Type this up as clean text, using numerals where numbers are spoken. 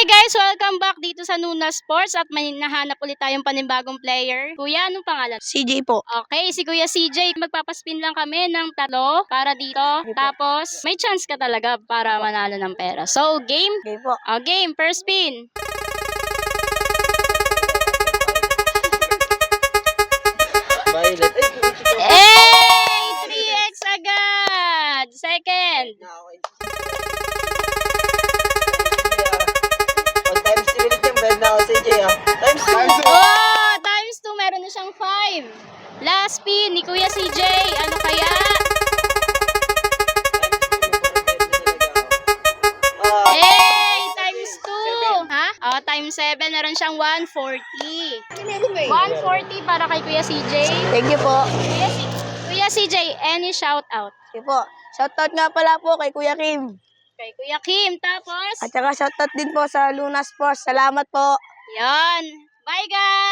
Hi guys! Welcome back dito sa Nuna Sports at may nahanap ulit tayong panibagong player. Kuya, anong pangalan? CJ po. Okay, si Kuya CJ. Magpapaspin lang kami ng 3 para dito. Tapos, may chance ka talaga para manalo ng pera. So, game? Okay po. Game. First spin. Violet. Hey! 3x agad! Second. Pag times 2 ulit yung bed na ako sa CJ Times 2. Oh! Times 2. Meron na siyang 5. Last spin ni Kuya CJ. Ano kaya? Hey! Times 2. Ha? Times 7. Meron siyang 140. 140 para kay Kuya CJ. Thank you po. Kuya CJ, any shout out? Okay po. Shoutout nga pala po kay Kuya Kim. Kay Kuya Kim. Tapos, At saka shoutout din po sa Luna Sports. Salamat po. yan. Bye guys!